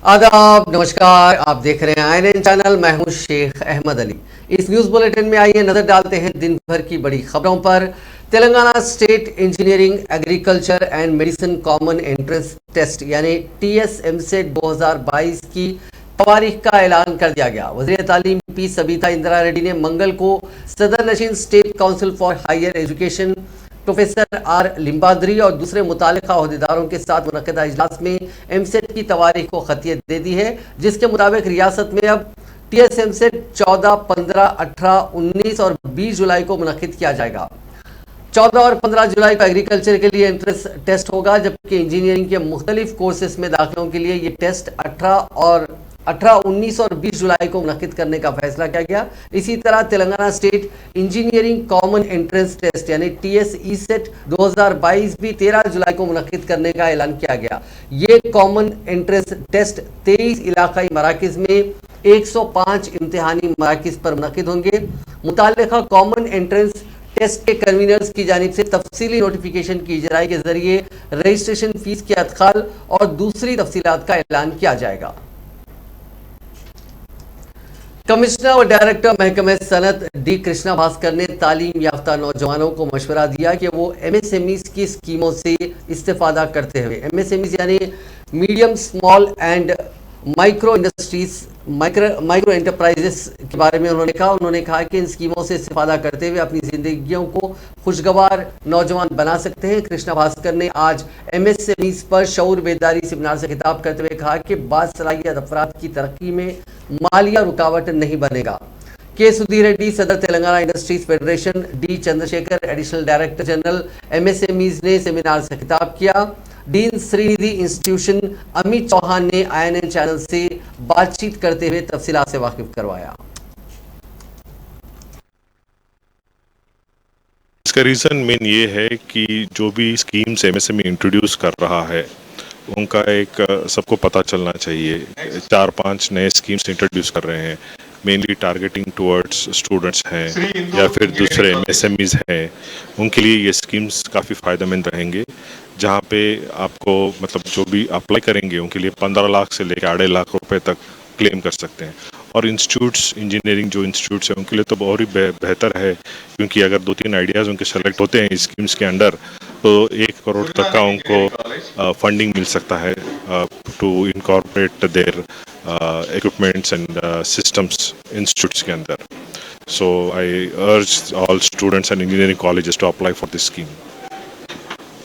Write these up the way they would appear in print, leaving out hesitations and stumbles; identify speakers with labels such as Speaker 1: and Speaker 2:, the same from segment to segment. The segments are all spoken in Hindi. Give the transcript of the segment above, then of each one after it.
Speaker 1: आदाब, नमस्कार। आप देख रहे हैं आईएनएन चैनल। मैं हूं शेख अहमद अली। इस न्यूज़ बुलेटिन में आइए नजर डालते हैं दिन भर की बड़ी खबरों पर। Telangana state engineering, agriculture and medicine common entrance test यानी TSMCET 2022 की तारीख का ऐलान कर दिया गया। वज़ीर तालीम पी सबिता इंदिरा रेड्डी ने मंगल को सदर नशीन state council for higher education professor R Limbadri और दूसरे मुतालिका अहदेदारों के साथ मुनक़दा इजलास में एमसेट की तारीख को खतियत दे दी है, जिसके मुताबिक रियासत में अब TSMCET 14, 15, 18, 19 और 20 जुलाई को मुनक़िद किया जाएगा। 14 और 15 जुलाई को एग्रीकल्चर के लिए एंट्रेंस टेस्ट होगा, जबकि इंजीनियरिंग के मुख्तलिफ कोर्सेज में दाखिलों के लिए ये टेस्ट 18, 19 और 20 जुलाई को मुनक़िद करने का फैसला किया गया। इसी तरह Telangana state engineering common entrance test यानी TSECET 2022 भी 13 जुलाई को मुनक़िद करने का ऐलान किया गया। ये कॉमन एंट्रेंस टेस्ट 23 इलाकाई मराकिज़ में 105 इम्तिहानी मराकिज़ पर मुनक़िद होंगे। मुताल्लिक़ा कॉमन एंट्रेंस टेस्ट के कन्वीनर्स की जानिब से तफसीली नोटिफिकेशन की इजराई के जरिए रजिस्ट्रेशन फीस के अदखाल और दूसरी तफसीलात का ऐलान किया जाएगा। कमिश्नर और डायरेक्टर महकमे सनत डी कृष्णा भास्कर ने तालीम याफ्ता नौजवानों को मशवरा दिया कि वो MSMEs की स्कीमों से इस्तेफादा करते हुए MSMEs यानी medium small and micro industries, micro enterprises के बारे में उन्होंने कहा कि इन स्कीमों से इस्तेफादा करते हुए अपनी जिंदगियों को खुशगवार नौजवान बना सकते हैं। कृष्णा भास्कर ने आज MSMEs पर शऊर बेदारी सेमिनार से खिताब करते हुए कहा कि बासलाहियत अफराद की तरक्की में मालिया रुकावट नहीं बनेगा। के सुधीर रेड्डी, सदर Telangana industries federation, D Chandrashekhar, additional director general MSMEs ने सेमिनार से खिताब किया। डीन श्रीनिधि इंस्टीट्यूशन अमित चौहान ने INN चैनल से बातचीत करते हुए तफसीलात से वाकिफ करवाया।
Speaker 2: इसका रीज़न मेन ये है कि जो भी स्कीम्स MSME इंट्रोड्यूस कर रहा है उनका एक सबको पता चलना चाहिए। 4-5 नए स्कीम्स इंट्रोड्यूस कर रहे हैं, मेनली टारगेटिंग टुवर्ड्स स्टूडेंट्स हैं या फिर दूसरे MSMEs हैं। उनके लिए ये स्कीम्स काफ़ी फ़ायदेमंद रहेंगे, जहाँ पे आपको मतलब जो भी अप्लाई करेंगे उनके लिए 15 लाख से लेकर 2.5 लाख रुपए तक क्लेम कर सकते हैं। और इंस्टीट्यूट्स, इंजीनियरिंग जो इंस्टीट्यूट्स हैं उनके लिए तो और ही बेहतर है, क्योंकि अगर 2-3 आइडियाज़ उनके सेलेक्ट होते हैं स्कीम्स के अंडर तो 1 करोड़ तक का उनको फंडिंग मिल सकता है to incorporate their equipments and systems institutes के अंदर। So I urge all students and engineering colleges to apply for this scheme.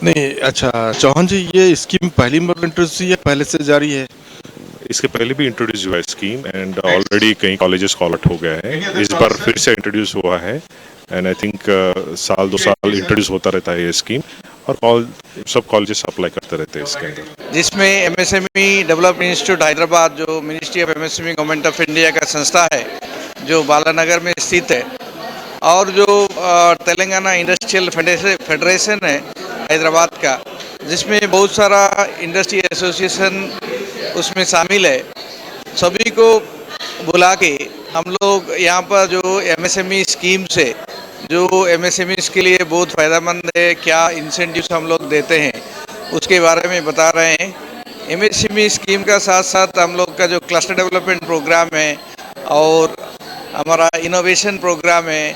Speaker 3: नहीं, अच्छा चौहान जी, ये स्कीम पहली बार इंट्रोड्यूस हुई है, पहले से जारी है?
Speaker 2: इसके पहले भी इंट्रोड्यूस हुआ है स्कीम एंड ऑलरेडी कई कॉलेजेस कॉलट हो गया है। इस बार फिर से इंट्रोड्यूस हुआ है एंड आई थिंक साल 2 साल इंट्रोड्यूस होता रहता है ये स्कीम और सब कॉलेजेस अप्लाई करते रहते हैं इसके अंदर,
Speaker 4: जिसमें MSME डेवलपमेंट इंस्टीट्यूट हैदराबाद, जो ministry of MSME government of India का संस्था है जो बालानगर में स्थित है, और जो तेलंगाना इंडस्ट्रियल फेडरेशन है हैदराबाद का, जिसमें बहुत सारा इंडस्ट्री एसोसिएशन उसमें शामिल है, सभी को बुला के हम लोग यहाँ पर जो MSME स्कीम्स है, जो MSMEs के लिए बहुत फ़ायदेमंद है, क्या इंसेंटिव्स हम लोग देते हैं उसके बारे में बता रहे हैं। MSME स्कीम का साथ साथ हम लोग का जो क्लस्टर डेवलपमेंट प्रोग्राम है और हमारा इनोवेशन प्रोग्राम है,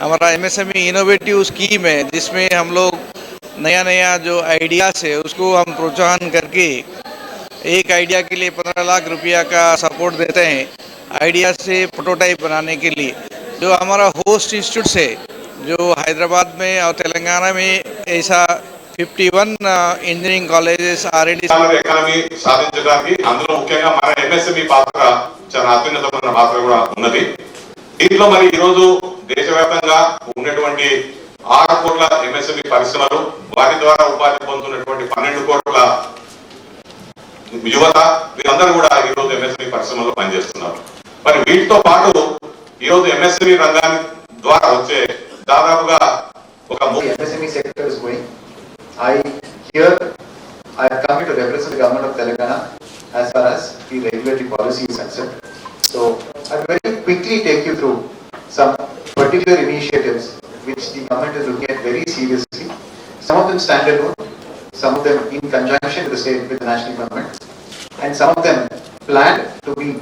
Speaker 4: हमारा MSME इनोवेटिव स्कीम है, जिसमें हम लोग नया जो आइडियाज़ है उसको हम प्रोत्साहन करके एक आइडिया के लिए 15 लाख रुपया का सपोर्ट देते हैं आइडिया से प्रोटोटाइप बनाने के लिए। जो हमारा होस्ट इंस्टीट्यूट्स है जो हैदराबाद में और तेलंगाना में ऐसा 51 इंजीनियरिंग कॉलेजेस ఆల్రెడీ
Speaker 5: ఎకానమీ సాధించడానికి అందులో ముఖ్యంగా మన MSME పాత్ర చాలా అత్యున్నతమైన పాత్ర కూడా ఉన్నది। దీంట్లో మరి ఈ రోజు దేశవ్యాప్తంగా ఉన్నటువంటి 6 కోట్ల MSME పరిశ్రమలు, వారి ద్వారా ఉపాధి పొందుతున్నటువంటి 12 కోట్ల యువత, వీరందరూ కూడా ఈ రోజు MSME పరిశ్రమలో పనిచేస్తున్నారు। మరి వీటితో పాటు ఈ రోజు MSME రంగాన్ని ద్వారా వచ్చే దాదాపుగా ఒక
Speaker 6: MSME sector is going. I have come here to represent the government of Telangana as far as the regulatory policy is concerned. So I will very quickly take you through some particular initiatives which the government is looking at very seriously. Some of them standalone, some of them in conjunction with the state, with the national government, and some of them planned to be,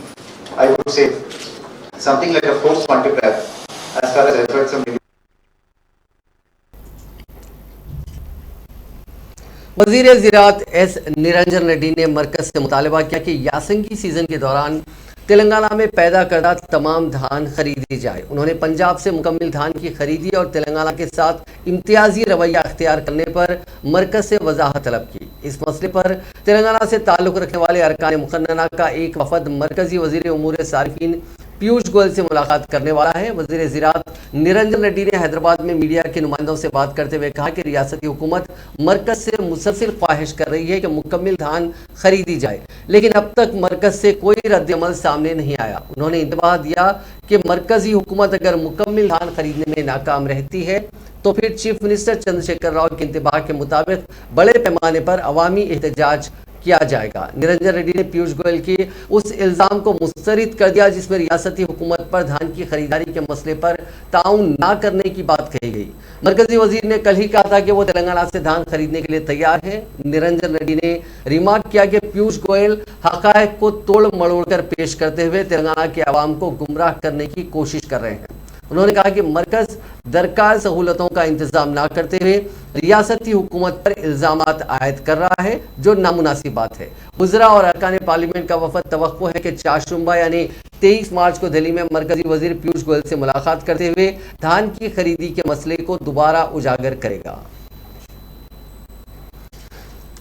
Speaker 6: I would say, something like a force multiplier as far as efforts of
Speaker 1: वज़ीर ज़राअत एस निरंजन रेड्डी ने मरकज से मुतालबा किया कि यासंगी सीजन के दौरान तेलंगाना में पैदा करदा तमाम धान खरीदी जाए। उन्होंने पंजाब से मुकम्मल धान की खरीदी और तेलंगाना के साथ इम्तियाजी रवैया अख्तियार करने पर मरकज से वजाहत तलब की। इस मसले पर तेलंगाना से ताल्लुक़ रखने वाले अरकान मुक़न्नना का एक वफद मरकजी वज़ीर उमूर सारिफीन पीयूष गोयल से मुलाकात करने वाला है। वज़ीर ज़राअत निरंजन रेड्डी ने हैदराबाद में मीडिया के नुमाइंदों से बात करते हुए कहा कि रियासती हुकूमत मरकज से मुसलसिल ख्वाहिश कर रही है कि मुकम्मल धान खरीदी जाए, लेकिन अब तक मरकज से कोई रद्द-ए-अमल सामने नहीं आया। उन्होंने इंतबाह दिया कि मरकजी हुकूमत अगर मुकम्मल धान खरीदने में नाकाम रहती है तो फिर चीफ मिनिस्टर चंद्रशेखर राव के इंतबाह के मुताबिक बड़े पैमाने पर अवामी एहतजाज किया जाएगा। निरंजन रेड्डी ने पीयूष गोयल के उस इल्ज़ाम को मुस्तरद कर दिया जिसमें रियासती हुकूमत पर धान की खरीदारी के मसले पर ताउन ना करने की बात कही गई। मरकजी वजीर ने कल ही कहा था कि वो तेलंगाना से धान खरीदने के लिए तैयार है। निरंजन रेड्डी ने रिमार्क किया कि पीयूष गोयल हक़ाइक़ को तोड़ मरोड़ कर पेश करते हुए तेलंगाना के अवाम को गुमराह करने की कोशिश कर रहे हैं। उन्होंने कहा कि मरकज दरकार सहूलतों का इंतजाम ना करते हुए रियासती हुकूमत पर इल्जामात आयद कर रहा है, जो नामुनासिब बात है। वज़रा और अरकान पार्लियामेंट का वफद तवक्को है कि 4 शुम्बा यानी 23 मार्च को दिल्ली में मरकजी वजीर पीयूष गोयल से मुलाकात करते हुए धान की खरीदी के मसले को दोबारा उजागर करेगा।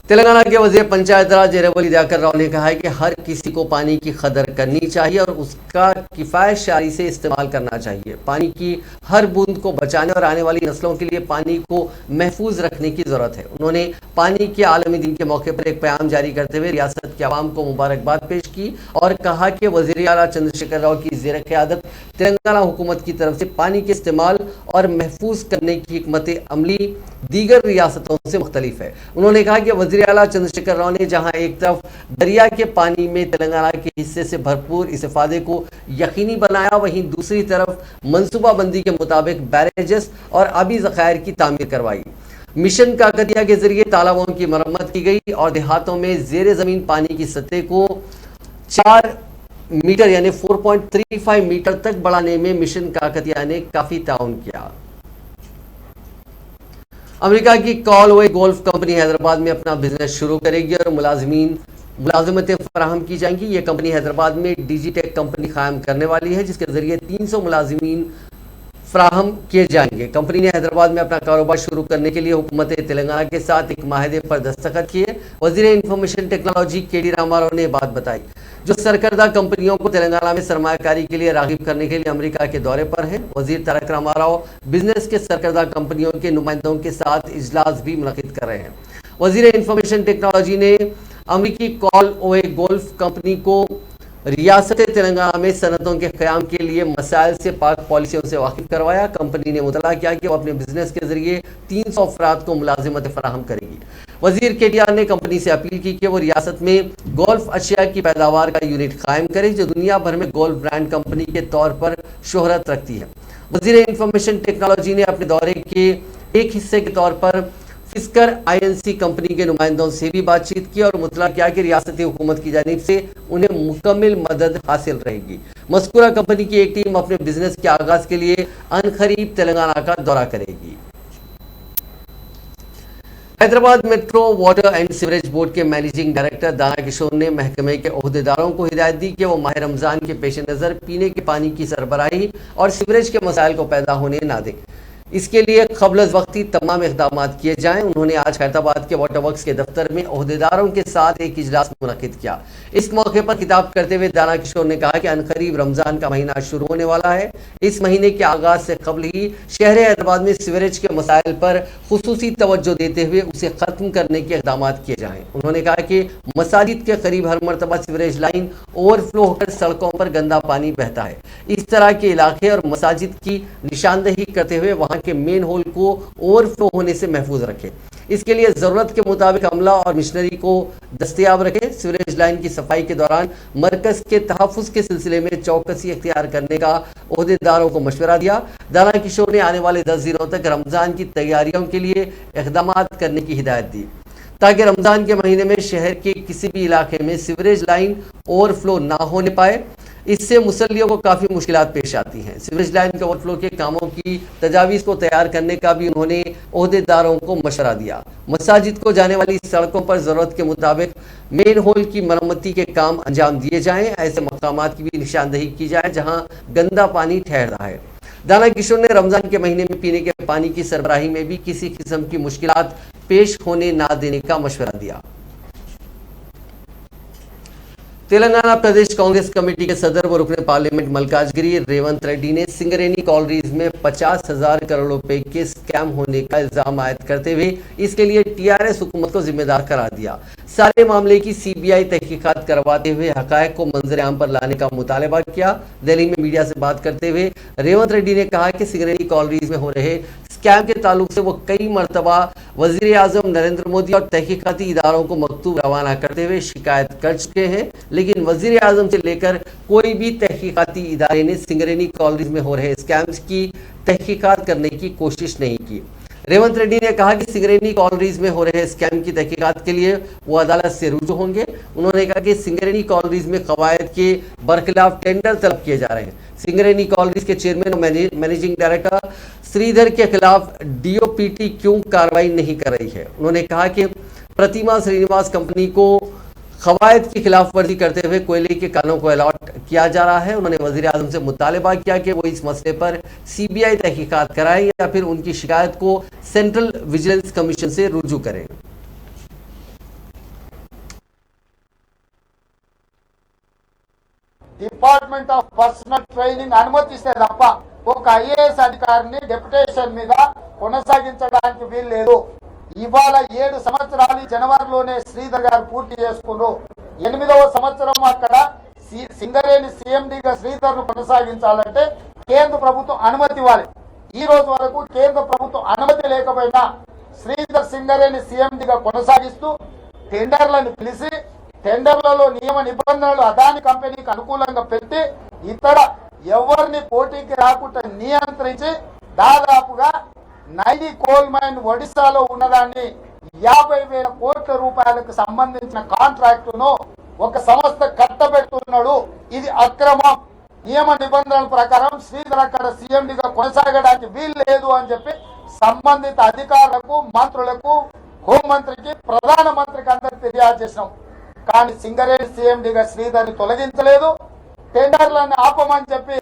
Speaker 1: तेलंगाना के वज़ीर पंचायत राज एरावली दयाकर राव ने कहा है कि हर किसी को पानी की कदर करनी चाहिए और उसका किफ़ायत शारी से इस्तेमाल करना चाहिए। पानी की हर बूंद को बचाने और आने वाली नस्लों के लिए पानी को महफूज रखने की ज़रूरत है। उन्होंने पानी के आलमी दिन के मौके पर एक पैगाम जारी करते हुए रियासत के अवाम को मुबारकबाद पेश की और कहा कि वज़ीर आला चंद्रशेखर राव की ज़ेर क़यादत तेलंगाना हुकूमत की तरफ से पानी के इस्तेमाल और महफूज करने की हिकमत अमली दीगर रियासतों से मुख्तलिफ है। उन्होंने कहा कि वज़ीर आला चंद्रशेखर राव ने जहां एक तरफ दरिया के पानी में तेलंगाना के हिस्से से भरपूर इस्तेफादे को यकीनी बनाया, वहीं दूसरी तरफ मनसूबाबंदी के मुताबिक बैरेजेस और आबी ज़खायर की तामीर करवाई। मिशन काकतिया के जरिए तालाबों की मरम्मत की गई और देहातों में ज़ेर ज़मीन पानी की सतह को 4 मीटर यानी 4.35 मीटर तक बढ़ाने में मिशन काकतिया ने काफ़ी ताउन किया। अमेरिका की कॉलवे गोल्फ कंपनी हैदराबाद में अपना बिजनेस शुरू करेगी और मुलाजमतें फराहम की जाएंगी। ये कंपनी हैदराबाद में डिजिटेक कंपनी कायम करने वाली है, जिसके जरिए 300 मुलाजिमीन फराहम किए जाएंगे। कंपनी ने हैदराबाद में अपना कारोबार शुरू करने के लिए हुकूमत तेलंगाना के साथ एक माहदे पर दस्तखत किए। वज़ीर इंफॉर्मेशन टेक्नोलॉजी के डी रामाराव ने बात बताई, जो सरकर्दा कंपनियों को तेलंगाना में सरमायाकारी के लिए राग़िब करने के लिए अमेरिका के दौरे पर हैं। वज़ीर तारक रामाराव बिजनेस के सरकर्दा कंपनियों के नुमाइंदों के साथ इजलास भी मुनक़िद कर रहे हैं। वज़ीर इंफॉर्मेशन टेक्नोलॉजी ने अमेरिकी कॉलवे गोल्फ कंपनी को रियासत तेलंगाना में सनतों के क़याम के लिए मसाइल से पाक पॉलिसियों से वाकिफ़ करवाया। कंपनी ने मुतला किया कि वो अपने बिजनेस के जरिए 300 अफराद को मुलाजिमत फराहम करेगी। वज़ीर केटीआर ने कंपनी से अपील की कि वो रियासत में गोल्फ अशिया की पैदावार का यूनिट कायम करे, जो दुनिया भर में गोल्फ ब्रांड कंपनी के तौर पर शोहरत रखती है। वज़ीर इंफॉर्मेशन टेक्नोलॉजी ने अपने दौरे के एक हिस्से के तौर पर फिस्कर आईएनसी कंपनी के नुमाइंदों से भी बातचीत की और मुतला किया कि रियासती हुकूमत की जानिब से उन्हें मुकम्मल मदद हासिल रहेगी। मज़कूरा कंपनी की एक टीम अपने बिजनेस के आगाज़ के लिए अनकरीब तेलंगाना का दौरा करेगी। Hyderabad metro water and sewerage board के मैनेजिंग डायरेक्टर दाना किशोर ने महकमे के ओहदेदारों को हिदायत दी कि वो माह रमज़ान के पेश नज़र पीने के पानी की सरबराही और सीवरेज के मसाइल को पैदा होने ना दें। इसके लिए क़ब्ल वक्ती तमाम इक़दाम किए जाएँ। उन्होंने आज हैदराबाद के वाटर वर्क्स के दफ्तर में ओहदेदारों के साथ एक इजलास मुनक़िद किया। इस मौके पर खिताब करते हुए दाना किशोर ने कहा कि अनकरीब रमज़ान का महीना शुरू होने वाला है। इस महीने के आगाज़ से कबल ही शहर हैदराबाद में सीवरेज के मसाइल पर खुसूसी तवज्जो देते हुए उसे ख़त्म करने के इक़दाम किए जाएँ। उन्होंने कहा कि मसाजिद के करीब हर मरतबा सीवरेज लाइन ओवरफ्लो होकर सड़कों पर गंदा पानी बहता है। इस तरह के इलाके और मसाजिद की निशानदही करते हुए वहाँ के मेन होल को ओवरफ्लो होने से महफूज रखें। इसके लिए ज़रूरत के मुताबिक अमला और मिशनरी को दस्तयाब रखें। सीवरेज लाइन की सफाई के दौरान मरकज़ के तहफ़्फ़ुज़ के सिलसिले में चौकसी इख्तियार करने का ओहदेदारों को मशवरा दिया। दाना किशोर ने आने वाले 10 दिनों तक रमज़ान की तैयारियों के लिए इक़दाम करने की हिदायत दी। ताकि रमजान के महीने में शहर के किसी भी इलाके में सीवरेज लाइन ओवरफ्लो ना होने पाए। इससे मुसल्लियों को काफ़ी मुश्किलात पेश आती हैं। सीवरेज लाइन के ओवरफ्लो के कामों की तजावीज़ को तैयार करने का भी उन्होंने ओहदेदारों को मशवरा दिया। मसाजिद को जाने वाली सड़कों पर ज़रूरत के मुताबिक मेन होल की मरम्मती के काम अंजाम दिए जाएँ। ऐसे मकामात की भी निशानदही की जाए जहाँ गंदा पानी ठहर रहा है। दाना किशोर ने रमज़ान के महीने में पीने के पानी की सरबराही में भी किसी किस्म की मुश्किलात पेश होने ना देने का मशवरा दिया। तेलंगाना प्रदेश कांग्रेस कमेटी के सदर व रुकने पार्लियामेंट मल्काजगिरी रेवंत रेड्डी ने सिंगरेनी कॉलरीज में 50,000 करोड़ रुपए के स्कैम होने का इल्जाम आयद करते हुए इसके लिए टीआरएस हुकूमत को जिम्मेदार करार दिया। सारे मामले की सीबीआई तहकीकात करवाते हुए हकायक को मंजर-ए-आम पर लाने का मुतालबा किया। दिल्ली में मीडिया से बात करते हुए रेवंत रेड्डी ने कहा कि सिंगरेनी कॉलरीज में हो रहे स्कैम के ताल्लुक से वो कई मरतबा वजीर आजम नरेंद्र मोदी और तहकीकाती इदारों को मकतूब रवाना करते हुए शिकायत कर चुके हैं, लेकिन वजीर आजम से लेकर कोई भी तहकीकाती इदारे ने सिंगरेनी कॉलरीज में हो रहे स्कैम्स की तहकीकात करने की कोशिश नहीं की। रेवंत रेड्डी ने कहा कि सिंगरेनी कॉलरीज में हो रहे स्कैम की तहकीकात के लिए वो अदालत से रुजू होंगे। उन्होंने कहा कि सिंगरेनी कॉलरीज में कवायद के बरखिलाफ टेंडर तलब किए जा रहे हैं। सिंगरेनी कॉलरीज के चेयरमैन और मैनेजिंग डायरेक्टर श्रीधर के खिलाफ डीओपीटी क्यों कार्रवाई नहीं कर रही है। उन्होंने कहा कि प्रतिमा श्रीनिवास कंपनी को कवायद की खिलाफ वर्जी करते हुए कोयले के कानों को अलॉट किया जा रहा है। उन्होंने वजीर आजम से मुतालबा किया कि वो इस मसले पर सीबीआई तहकीकात कराएं या फिर उनकी शिकायत को सेंट्रल विजिलेंस कमीशन से रुजू करें।
Speaker 7: డిపార్ట్మెంట్ ఆఫ్ పర్సనల్ ట్రైనింగ్ అనుమతిస్తే తప్ప ఒక ఐఏఎస్ అధికారిని డెప్యుటేషన్ మీద కొనసాగించడానికి వీల్లేదు. ఇవాళ 7 సంవత్సరాలు జనవరిలోనే శ్రీధర్ గారు పూర్తి చేసుకున్నారు. 8వ సంవత్సరం అక్కడ సింగరేణి సీఎండీగా శ్రీధర్ ను కొనసాగించాలంటే కేంద్ర ప్రభుత్వం అనుమతి ఇవ్వాలి. ఈ రోజు వరకు కేంద్ర ప్రభుత్వం అనుమతి లేకపోయినా శ్రీధర్ సింగరేణి సీఎండీగా కొనసాగిస్తూ టెండర్లను పిలిచి టెండర్లలో నియమ నిబంధనలు అదాని కంపెనీకి అనుకూలంగా పెట్టి ఇతర ఎవరిని పోటీకి రాకుండా నియంత్రించి దాదాపుగా నైని కోల్ మైన్ ఒడిశాలో ఉన్నదాన్ని 50,000 కోట్ల రూపాయలకు సంబంధించిన కాంట్రాక్టును ఒక సంస్థ కట్టబెడుతున్నాడు. ఇది అక్రమం. నియమ నిబంధనల ప్రకారం శ్రీధర్ అక్కడ సీఎండీగా కొనసాగడానికి వీలు లేదు అని చెప్పి సంబంధిత అధికారులకు మంత్రులకు హోంమంత్రికి ప్రధానమంత్రికి అందరికి ఫిర్యాదు చేసినాం. కానీ సింగరేణి సీఎండీగా శ్రీధర్ని తొలగించలేదు. టెండర్లను ఆపమని చెప్పి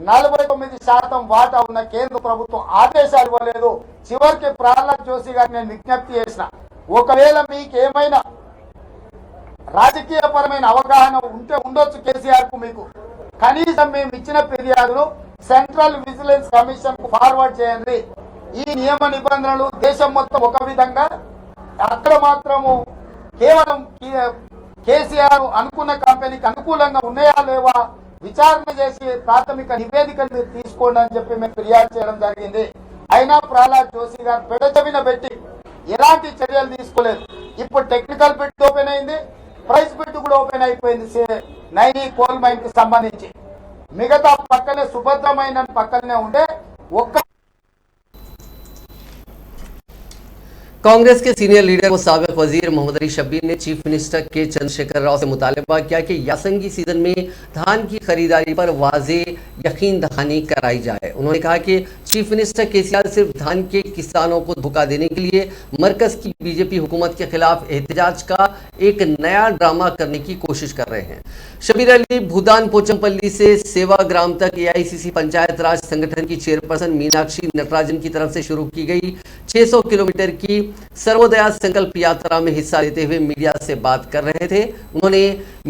Speaker 7: 49% వాటా ఉన్న కేంద్ర ప్రభుత్వం ఆదేశాలు ఇవ్వలేదు. చివరికి ప్రహ్లాద్ జోషి గారికి నేను విజ్ఞప్తి చేసిన, ఒకవేళ మీకు ఏమైనా రాజకీయపరమైన అవగాహన ఉంటే ఉండొచ్చు కేసీఆర్ కు, మీకు కనీసం మేము ఇచ్చిన ఫిర్యాదును సెంట్రల్ విజిలెన్స్ కమిషన్ కు ఫార్వర్డ్ చేయండి. ఈ నియమ నిబంధనలు దేశం మొత్తం ఒక విధంగా, అక్కడ మాత్రము కేవలం కేసీఆర్ అనుకున్న కంపెనీకి అనుకూలంగా ఉన్నాయా లేవా విచారణ చేసి ప్రాథమిక నివేదికను మీరు తీసుకోండి అని చెప్పి మేము ఫిర్యాదు చేయడం జరిగింది. అయినా ప్రహ్లాద్ జోషి గారు పెడచెవిన పెట్టి ఎలాంటి చర్యలు తీసుకోలేదు. ఇప్పుడు టెక్నికల్ బిడ్ ఓపెన్ అయింది, ప్రైస్ బిడ్ కూడా ఓపెన్ అయిపోయింది నైని కోల్ మైన్ కి సంబంధించి. మిగతా పక్కనే సుభద్రమైన పక్కనే ఉండే ఒక్క
Speaker 1: कांग्रेस के सीनियर लीडर व साबिक वजीर मोहम्मद अली शब्बीर ने चीफ मिनिस्टर के चंद्रशेखर राव से मुतालबा किया कि यासंगी सीजन में धान की खरीदारी पर वाज़े यकीन दहानी कराई जाए। उन्होंने कहा कि चीफ मिनिस्टर केसीआर सिर्फ धान के किसानों को धोखा देने के लिए मरकज की बीजेपी हुकूमत के खिलाफ एहतजाज का एक नया ड्रामा करने की कोशिश कर रहे हैं। शब्बीर अली भूदान पोचमपल्ली से सेवाग्राम तक एआईसीसी पंचायत राज संगठन की चेयरपर्सन मीनाक्षी नटराजन की तरफ से शुरू की गई 600 किलोमीटर की सर्वोदया संकल्प यात्रा में हिस्सा लेते हुए मीडिया से बात कर रहे थे। उन्होंने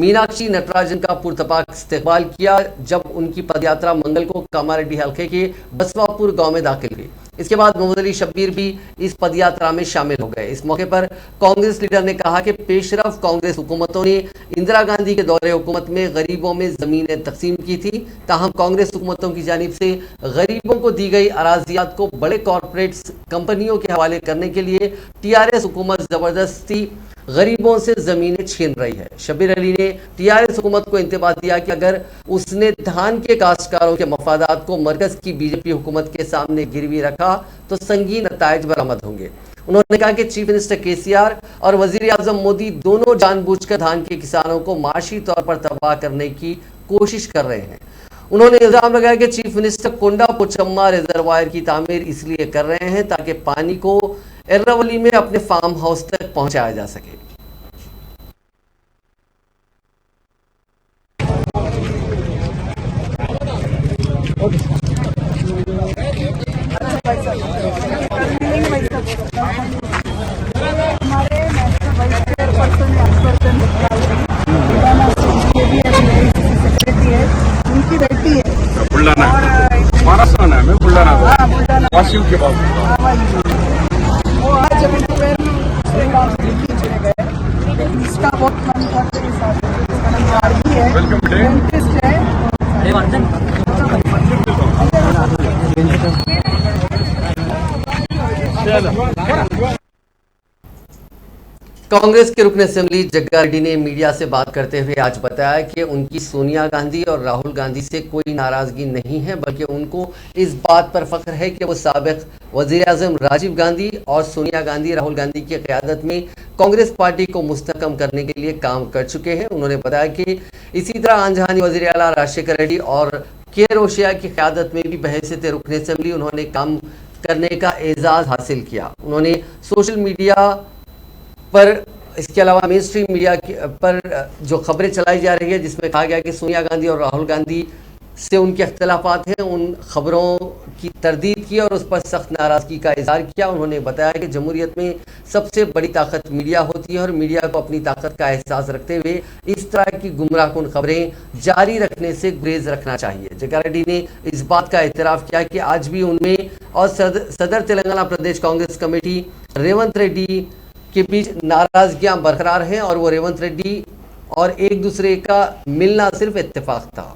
Speaker 1: मीनाक्षी नटराजन का पुरतपाक इस्तकबाल किया जब उनकी पदयात्रा मंगल को कामारेड्डी हल्के के बसवापुर गांव में दाखिल हुई। इसके बाद मोहम्मद अली शब्बीर भी इस पदयात्रा में शामिल हो गए। इस मौके पर कांग्रेस लीडर ने कहा कि पेशरफ कांग्रेस हुकूमतों ने इंदिरा गांधी के दौरे हुकूमत में गरीबों में जमीनें तकसीम की थी, ताहम कांग्रेस हुकूमतों की जानिब से गरीबों को दी गई अराजियात को बड़े कॉरपोरेट कंपनियों के हवाले करने के लिए टीआरएस हुकूमत जबरदस्ती गरीबों से जमीनें छीन रही है। शब्बीर अली ने टीआरएस हुकूमत को इंतबाह दिया कि अगर उसने धान के काश्तकारों के मफादात को मरकज की बीजेपी हुकूमत के सामने गिरवी रखा तो संगीन नतायज बरामद होंगे। उन्होंने कहा कि चीफ मिनिस्टर केसीआर और वजीर आजम मोदी दोनों जानबूझकर धान के किसानों को माशी तौर पर तबाह करने की कोशिश कर रहे हैं। उन्होंने इल्जाम लगाया कि चीफ मिनिस्टर कोंडा पोचम्मा रिजर्वायर की तामीर इसलिए कर रहे हैं ताकि पानी को एर्रावली में अपने फार्म हाउस तक पहुंचाया जा सके।
Speaker 8: उनकी बेटी है
Speaker 3: बुल्ढाना महाराष्ट्र में है बुल्ढाना वाशिम के बाद
Speaker 8: वो आज जब उसके गाँव से दिल्ली चले गए, लेकिन इसका बहुत मन करते हैं साथ है डेंटिस्ट है।
Speaker 1: कांग्रेस के रुकन असेंबली जग्गा रेड्डी ने मीडिया से बात करते हुए आज बताया कि उनकी सोनिया गांधी और राहुल गांधी से कोई नाराजगी नहीं है, बल्कि उनको इस बात पर फख्र है कि वो साबिक वजीर आजम राजीव गांधी और सोनिया गांधी राहुल गांधी की क़यादत में कांग्रेस पार्टी को मुस्तहकम करने के लिए काम कर चुके हैं। उन्होंने बताया कि इसी तरह आंजहानी वजीर आला राजशेखर रेड्डी और के रोशिया की क़यादत में भी बहैसियत रुकन असेंबली उन्होंने काम करने का एजाज़ हासिल किया। उन्होंने सोशल मीडिया पर इसके अलावा मेन स्ट्रीम मीडिया पर जो खबरें चलाई जा रही है जिसमें कहा गया कि सोनिया गांधी और राहुल गांधी से उनके अख्तिलाफात हैं, उन खबरों की तरदीद की और उस पर सख्त नाराज़गी का इजहार किया। उन्होंने बताया कि जमहूरियत में सबसे बड़ी ताकत मीडिया होती है और मीडिया को अपनी ताकत का एहसास रखते हुए इस तरह की गुमराहकुन खबरें जारी रखने से गुरेज रखना चाहिए। जग्गा रेड्डी ने इस बात का एतराफ़ किया कि आज भी उनमें और सदर तेलंगाना प्रदेश कांग्रेस कमेटी रेवंत रेड्डी के बीच नाराजगियां बरकरार हैं और वो रेवंत रेड्डी और एक दूसरे का मिलना सिर्फ इत्तेफाक था।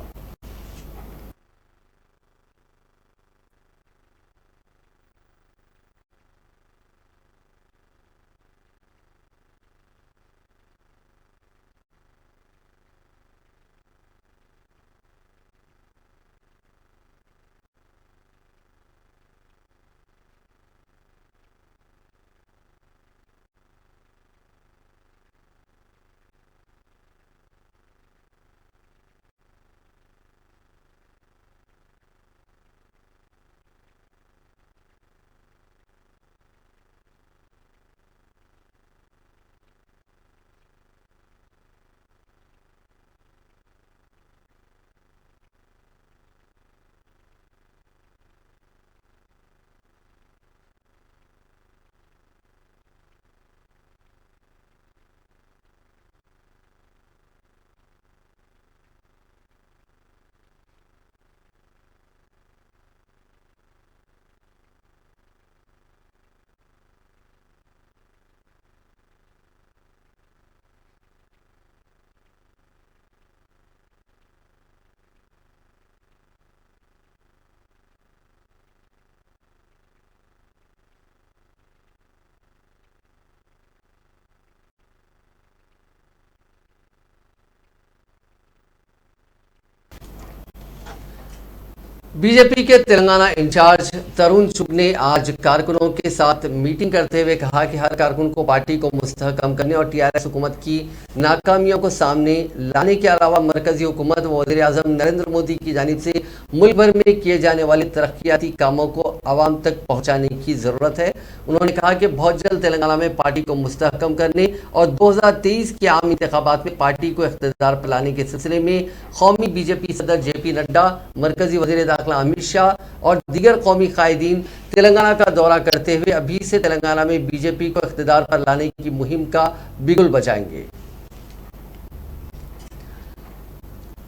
Speaker 1: बीजेपी के तेलंगाना इंचार्ज तरुण चुग ने आज कारकुनों के साथ मीटिंग करते हुए कहा कि हर कारकुन को पार्टी को मुस्तहकम करने और टीआरएस हुकूमत की नाकामियों को सामने लाने के अलावा मरकजी हुकूमत व वज़ीर आज़म नरेंद्र मोदी की जानिब से मुल्क भर में किए जाने वाले तरक्याती कामों को आवाम तक पहुँचाने की ज़रूरत है। उन्होंने कहा कि बहुत जल्द तेलंगाना में पार्टी को मुस्तहकम करने और 2023 के आम इंतखाबात में पार्टी को इख्तियार पर लाने के सिलसिले में कौमी बीजेपी सदर JP नड्डा, मरकजी वज़ीर दाखिला अमित शाह और दीगर कौमी कायदीन तेलंगाना का दौरा करते हुए अभी से तेलंगाना में बीजेपी को इख्तियार पर लाने की मुहिम का बिगुल बजाएंगे।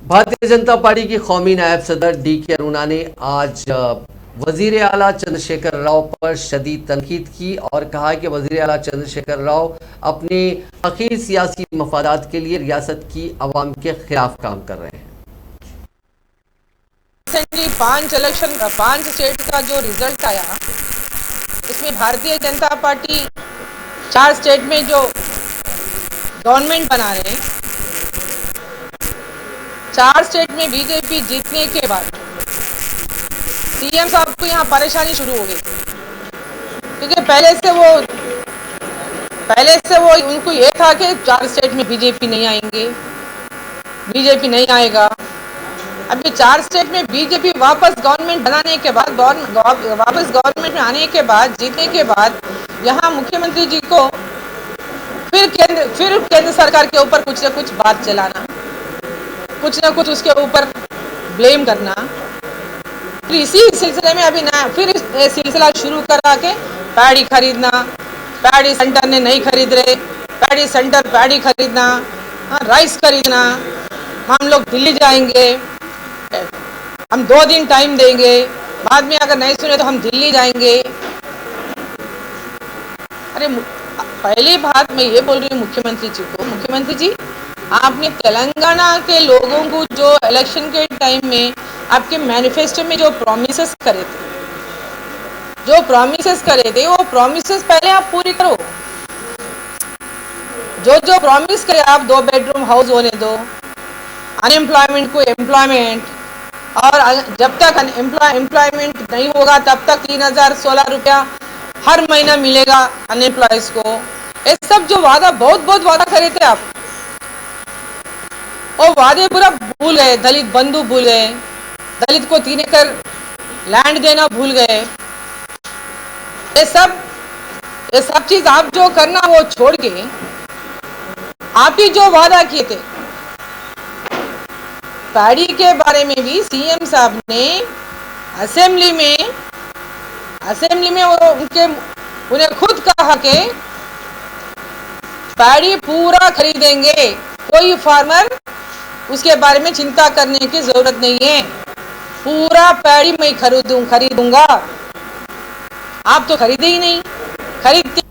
Speaker 1: भारतीय जनता पार्टी की कौमी नायब सदर DK अरुणा ने आज वजीर आला चंद्रशेखर राव पर शदीद तनकीद की और कहा कि वजीर आला चंद्रशेखर राव अपने अखीर सियासी मफादात के लिए रियासत की आवाम के खिलाफ काम कर रहे हैं।
Speaker 9: रिसेंटली 5 स्टेट का जो रिजल्ट आया इसमें भारतीय जनता पार्टी 4 स्टेट में जो गवर्नमेंट बना रहे हैं, 4 स्टेट में बीजेपी जीतने के बाद CM साहब को यहाँ परेशानी शुरू हो गई, क्योंकि पहले से वो पहले से वो उनको ये था कि 4 स्टेट में बीजेपी नहीं आएंगे, बीजेपी नहीं आएगा। अभी 4 स्टेट में बीजेपी वापस गवर्नमेंट बनाने के बाद, वापस गवर्नमेंट में आने के बाद, जीतने के बाद यहाँ मुख्यमंत्री जी को फिर केंद्र सरकार के ऊपर कुछ न कुछ बात चलाना, कुछ न कुछ उसके ऊपर ब्लेम करना। फिर इसी सिलसिले में अभी नया फिर ये सिलसिला शुरू करा के पैडी खरीदना, पैडी सेंटर ने नहीं खरीद रहे, पैडी सेंटर पैडी खरीदना, राइस खरीदना, हम लोग दिल्ली जाएंगे, हम 2 दिन टाइम देंगे, बाद में अगर नहीं सुने तो हम दिल्ली जाएंगे। अरे पहली बात मैं ये बोल रही हूँ मुख्यमंत्री जी को, मुख्यमंत्री जी आपने तेलंगाना के लोगों को जो इलेक्शन के टाइम में आपके मैनिफेस्टो में जो प्रॉमिसेस करे थे, वो प्रॉमिसेस पहले आप पूरी करो। जो प्रॉमिस करे आप 2 बेडरूम हाउस होने दो, अनएम्प्लॉयमेंट को एम्प्लॉयमेंट, और जब तक एम्प्लॉयमेंट नहीं होगा तब तक 3016 रुपया हर महीना मिलेगा अनएम्प्लॉयज को। ये सब जो वादा बहुत वादा करे थे आप, और वादे पूरा भूल गए। दलित बंधु भूल गए, दलित को 3 एकड़ लैंड देना भूल गए। ये सब चीज आप जो करना वो छोड़ के आप ही जो वादा किए थे, पैडी के बारे में भी सीएम साहब ने असेंबली में उन्हें खुद कहा कि पैडी पूरा खरीदेंगे, कोई फार्मर उसके बारे में चिंता करने की जरूरत नहीं है, पूरा पैडी मैं खरीदूंगा। आप तो खरीदे ही नहीं, खरीदते।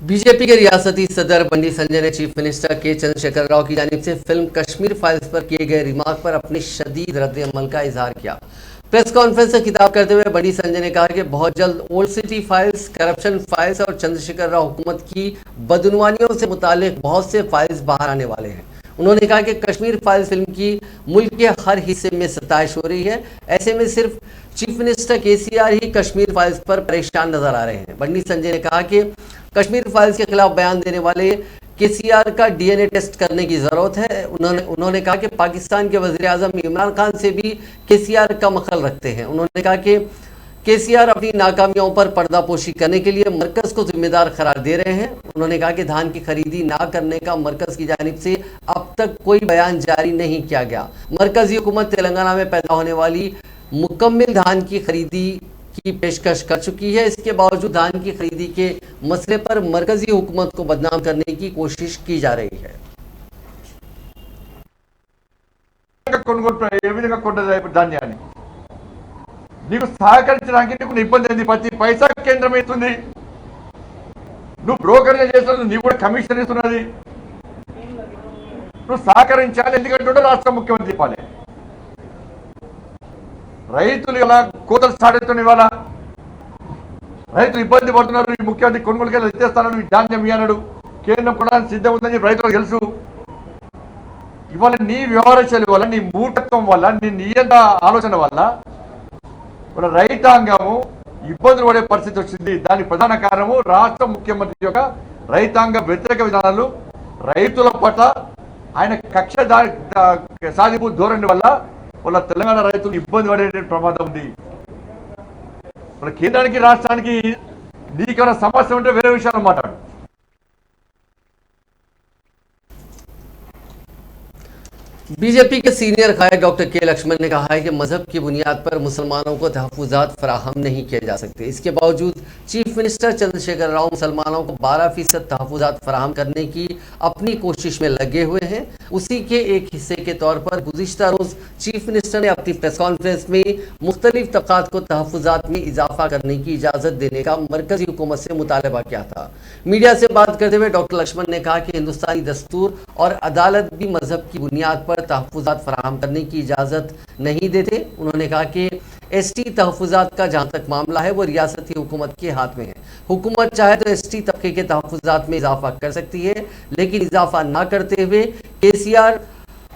Speaker 1: बीजेपी के रियासती सदर बंडी संजय ने चीफ मिनिस्टर के चंद्रशेखर राव की जानिब से फिल्म कश्मीर फाइल्स पर किए गए रिमार्क पर अपने शदीद रद्द-ए-अमल का इजहार किया। प्रेस कॉन्फ्रेंस से खिताब करते हुए बंडी संजय ने कहा कि बहुत जल्द old city files, corruption files और चंद्रशेखर राव हुकूमत की बदनुवानियों से मुतालिक बहुत से फाइल्स बाहर आने वाले हैं। उन्होंने कहा कि कश्मीर फाइल्स फिल्म की मुल्क के हर हिस्से में सताइश हो रही है, ऐसे में सिर्फ चीफ मिनिस्टर केसीआर ही कश्मीर फाइल्स पर परेशान नजर आ रहे हैं। बंडी संजय ने कहा कि कश्मीर फाइल्स के खिलाफ बयान देने वाले केसीआर का डीएनए टेस्ट करने की जरूरत है। उन्होंने कहा कि पाकिस्तान के वजीर आजम इमरान खान से भी केसीआर का मखल रखते हैं। उन्होंने कहा कि केसीआर अपनी नाकामियों पर पर्दापोशी करने के लिए मरकज को जिम्मेदार करार दे रहे हैं। उन्होंने कहा कि धान की खरीदी ना करने का मरकज की जानिब से अब तक कोई बयान जारी नहीं किया गया। मरकजी हुकूमत तेलंगाना में पैदा होने वाली मुकम्मल धान की खरीदी की पेशकश कर चुकी है। इसके बावजूद धान की खरीदी के मसले पर मरकजी हुकूमत को बदनाम करने की कोशिश की जा रही है।
Speaker 10: ధాన్యాన్ని నీకు సహకరించడానికి నీకు ఇబ్బంది ఏంది? ప్రతి పైసా కేంద్రం ఇస్తుంది, నువ్వు బ్రోకర్గా చేస్తున్నది, నీకు కూడా కమిషన్ ఇస్తున్నది, నువ్వు సహకరించాలి. ఎందుకంటే రాష్ట్ర ముఖ్యమంత్రి చెప్పాలి. రైతులు ఇలా కోతలు స్టార్ట్ అవుతున్నాయి, ఇవాళ రైతులు ఇబ్బంది పడుతున్నారు. ఈ ముఖ్యమంత్రి కొనుగోలుకి ఇచ్చేస్తానని ధాన్యం ఇయ్యనడు, కేంద్రం కొనడానికి సిద్ధం ఉందని రైతులకు తెలుసు. ఇవాళ నీ వ్యవహారశైలి వల్ల, నీ మూఢత్వం వల్ల, నీ నియంత ఆలోచన వల్ల మన రైతాంగము ఇబ్బందులు పడే పరిస్థితి వచ్చింది. దానికి ప్రధాన కారణము రాష్ట్ర ముఖ్యమంత్రి యొక్క రైతాంగ వ్యతిరేక విధానాలు, రైతుల పట్ల ఆయన కక్ష సాధింపు ధోరణి వల్ల వాళ్ళ తెలంగాణ రైతులు ఇబ్బంది పడే ప్రమాదం ఉంది. మన కేంద్రానికి రాష్ట్రానికి నీకేమైనా సమస్య ఉంటే వేరే విషయాలు మాట్లాడు.
Speaker 1: बीजेपी के सीनियर कायद डॉक्टर के लक्ष्मण ने कहा है कि मजहब की बुनियाद पर मुसलमानों को तहफ़्फ़ुज़ात फराहम नहीं किए जा सकते। इसके बावजूद चीफ मिनिस्टर चंद्रशेखर राव मुसलमानों को 12% तहफ़्फ़ुज़ात फराहम करने की अपनी कोशिश में लगे हुए हैं। उसी के एक हिस्से के तौर पर गुज़िश्ता रोज़ चीफ मिनिस्टर ने अपनी प्रेस कॉन्फ्रेंस में मुख्तलिफ तबक़ात को तहफ़्फ़ुज़ात में इजाफा करने की इजाज़त देने का मरकज़ी हुकूमत से मुतालबा किया था। मीडिया से बात करते हुए डॉक्टर लक्ष्मण ने कहा कि हिंदुस्तानी दस्तूर और अदालत भी मजहब की बुनियाद पर तहफ़्फ़ुज़ात फराहम करने की इजाज़त नहीं देते। उन्होंने कहा कि एसटी तहफ़्फ़ुज़ात का जहाँ तक मामला है वो रियासती हुकूमत के हाथ में है। हुकूमत चाहे तो एसटी तबके के तहफ़्फ़ुज़ात में इजाफा कर सकती है, लेकिन इजाफा ना करते हुए केसीआर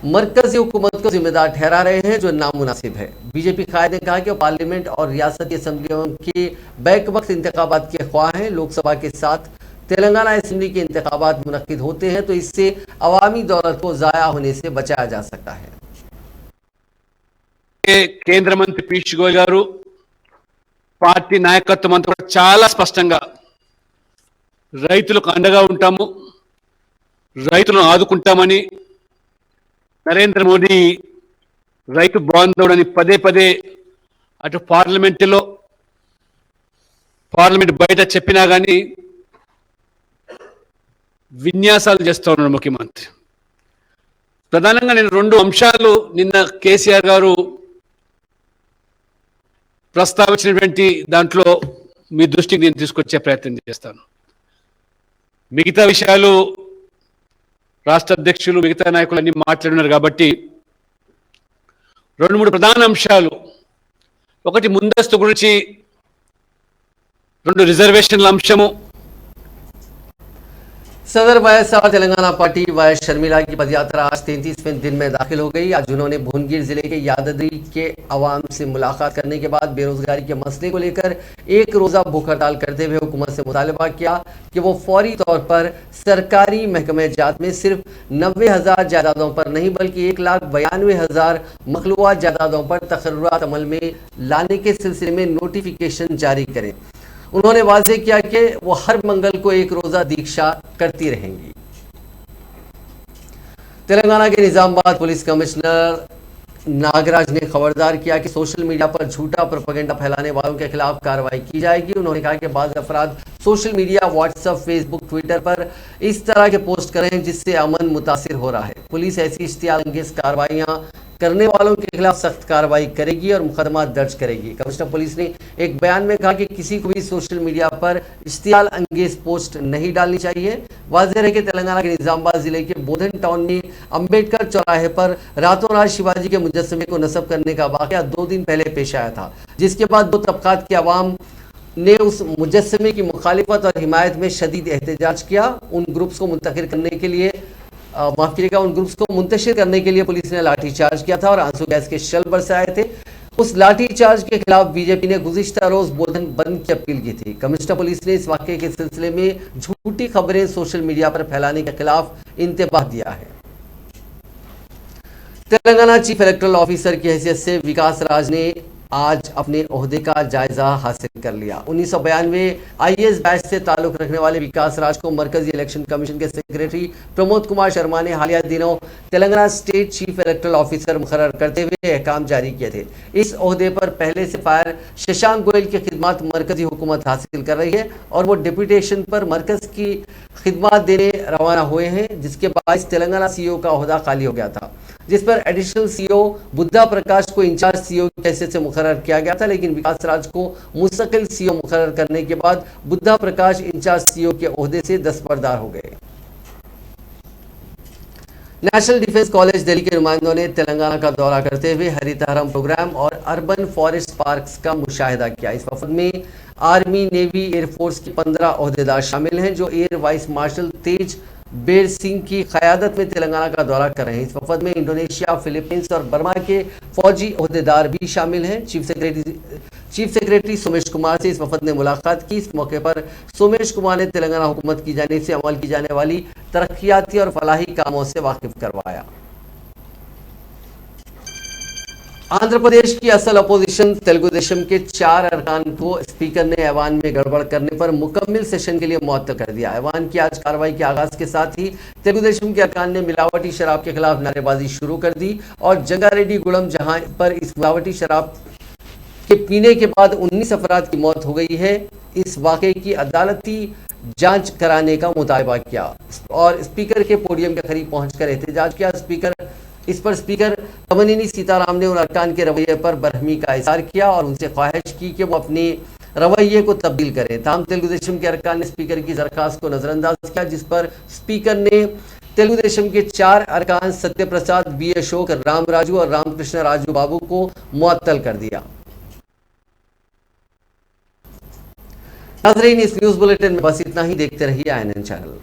Speaker 1: मरकज़ी हुकूमत को जिम्मेदार ठहरा रहे हैं, जो नामुनासिब है। बीजेपी कायद ने कहा कि पार्लियामेंट और रियासती असम्बलियों के बैक वक्त इंतखाबात के ख्वाह हैं। लोकसभा के साथ तेलंगाना असेंबली के इंतखाबात मुनक्किद होते हैं तो इससे अवामी दौलत को ज़ाया होने से बचाया जा सकता है।
Speaker 11: కేంద్ర మంత్రి పీయూష్ గోయల్ గారు పార్టీ నాయకత్వం అంతా కూడా చాలా స్పష్టంగా రైతులకు అండగా ఉంటాము, రైతులను ఆదుకుంటామని నరేంద్ర మోడీ రైతు బాంధవుడని పదే పదే అటు పార్లమెంట్ బయట చెప్పినా కానీ విన్యాసాలు చేస్తూ ఉన్నాడు ముఖ్యమంత్రి. ప్రధానంగా నేను 2 అంశాలు నిన్న కేసీఆర్ గారు ప్రస్తావించినటువంటి దాంట్లో మీ దృష్టికి నేను తీసుకొచ్చే ప్రయత్నం చేస్తాను. మిగతా విషయాలు రాష్ట్ర అధ్యక్షులు మిగతా నాయకులు అన్ని మాట్లాడున్నారు కాబట్టి 2-3 ప్రధాన అంశాలు, ఒకటి ముందస్తు గురించి, 2 రిజర్వేషన్ల అంశము.
Speaker 1: सदर YSR Telangana party YS Sharmila की पदयात्रा आज 33वें दिन में दाखिल हो गई। आज उन्होंने भुवनगिर जिले के यादद्री के अवाम से मुलाकात करने के बाद बेरोजगारी के मसले को लेकर एक रोजा भूख हड़ताल करते हुए हुकूमत से मुतालबा किया कि वो फौरी तौर पर सरकारी महकमे जात में सिर्फ 90,000 जायदादों पर नहीं बल्कि 1,92,000 मखलूआ जायदादों पर तकर्रुरात अमल में लाने के सिलसिले में नोटिफिकेशन जारी करें। उन्होंने वाज़ेह किया कि वो हर मंगल को एक रोज़ा दीक्षा करती रहेंगी। तेलंगाना के निजामाबाद पुलिस कमिश्नर नागराज ने खबरदार किया कि सोशल मीडिया पर झूठा प्रोपेगेंडा फैलाने वालों के खिलाफ कार्रवाई की जाएगी। उन्होंने कहा कि बाज़ अफराद social media, WhatsApp, Facebook, Twitter पर इस तरह के पोस्ट करें जिससे अमन मुतासिर हो रहा है। पुलिस ऐसी इश्तियाल अंगेज कार्रवाइयाँ करने वालों के खिलाफ सख्त कार्रवाई करेगी और मुकदमा दर्ज करेगी। कमिश्नर पुलिस ने एक बयान में कहा कि किसी को भी सोशल मीडिया पर इश्तियाल अंगेज पोस्ट नहीं डालनी चाहिए। वाज़ेह है कि तेलंगाना के निजामाबाद जिले के बोधन टाउन में अंबेडकर चौराहे पर रातों रात शिवाजी के मुजस्समे को नस्ब करने का वाक़या 2 दिन पहले पेश आया था, जिसके बाद 2 तबकात के अवाम ने उस मुजस्समे की मुखालिफत और हिमायत में शदीद एहतजाज किया। उन ग्रुप्स को मुंतशिर करने के लिए पुलिस ने लाठीचार्ज किया था और आंसू गैस के शेल बरसाए थे। उस लाठीचार्ज के खिलाफ बीजेपी ने गुज़िश्ता रोज बोधन बंद की अपील की थी। कमिश्नर पुलिस ने इस वाक़े के सिलसिले में झूठी खबरें सोशल मीडिया पर फैलाने के खिलाफ इंतबाह दिया है। तेलंगाना चीफ इलेक्टोरल ऑफिसर की हैसियत से विकास राज ने आज अपने ओहदे का जायजा हासिल कर लिया। 1992 IAS बैच से ताल्लुक रखने वाले विकास राज को मरकजी इलेक्शन कमीशन के सेक्रेटरी प्रमोद कुमार शर्मा ने हालिया दिनों Telangana state chief electoral officer मुकर्रर करते हुए अहकाम जारी किए थे। इस ओहदे पर पहले से फायर शशांक गोयल की खिदमत मरकजी हुकूमत हासिल कर रही है और वो डिप्यूटेशन पर मरकज की खिदमत देने रवाना हुए हैं, जिसके बाद तेलंगाना CEO का ओहदा खाली हो गया था, जिस पर एडिशनल CEO बुद्धा प्रकाश को इंचार्ज CEO की हैसियत से मुकर्रर किया गया था। लेकिन विकास राज को मुस्तकिल CEO मुकर्रर करने के बाद बुद्धा प्रकाश इंचार्ज CEO के ओहदे से दस्तबरदार हो गए। नेशनल डिफेंस कॉलेज दिल्ली के नुमाइंदों ने तेलंगाना का दौरा करते हुए हरितहरम प्रोग्राम और अर्बन फॉरेस्ट पार्क्स का मुशाहिदा किया। इस वफद में आर्मी, नेवी, एयरफोर्स के 15 ओहदेदार शामिल हैं जो एयर वाइस मार्शल तेज बेर सिंह की क़यादत में तेलंगाना का दौरा कर रहे हैं। इस वफद में इंडोनेशिया, फिलीपींस और बर्मा के फौजी ओहदेदार भी शामिल हैं। चीफ सेक्रेटरी सोमेश कुमार से इस वफद ने मुलाकात की। इस मौके पर सोमेश कुमार ने तेलंगाना हुकूमत की जानिब से अमल की जाने वाली तरक्याती और फलाही कामों से वाकिफ करवाया। आंध्र प्रदेश की असल अपोजिशन तेलुगु देशम के 4 अरकान को स्पीकर ने ऐवान में गड़बड़ करने पर मुकम्मल सेशन के लिए मुअत्तल कर दिया। ऐवान की आज कार्रवाई के आगाज के साथ ही तेलुगु देशम के अरकान ने मिलावटी शराब के खिलाफ नारेबाजी शुरू कर दी और जंगारेड्डी गुड़म जहां पर इस मिलावटी शराब के पीने के बाद 19 अफराद की मौत हो गई है, इस वाक़े की अदालती जांच कराने का मुतालबा किया और स्पीकर के पोडियम के करीब पहुंचकर एहतजाज किया। इस पर स्पीकर तमनीनी सीताराम ने उन अरकान के रवैये पर बरहमी का इज़हार किया और उनसे ख्वाहिश की कि वो अपने रवैये को तब्दील करें। ताहम तेलुगु देशम के अरकान ने स्पीकर की दरख्वास्त को नज़रअंदाज किया, जिस पर स्पीकर ने तेलुगु देशम के 4 अरकान सत्य प्रसाद, बी अशोक, राम राजू और रामकृष्ण राजू बाबू को मुअत्तल कर दिया। नाज़रीन, इस न्यूज़ बुलेटिन में बस इतना ही। देखते रहिए INN चैनल।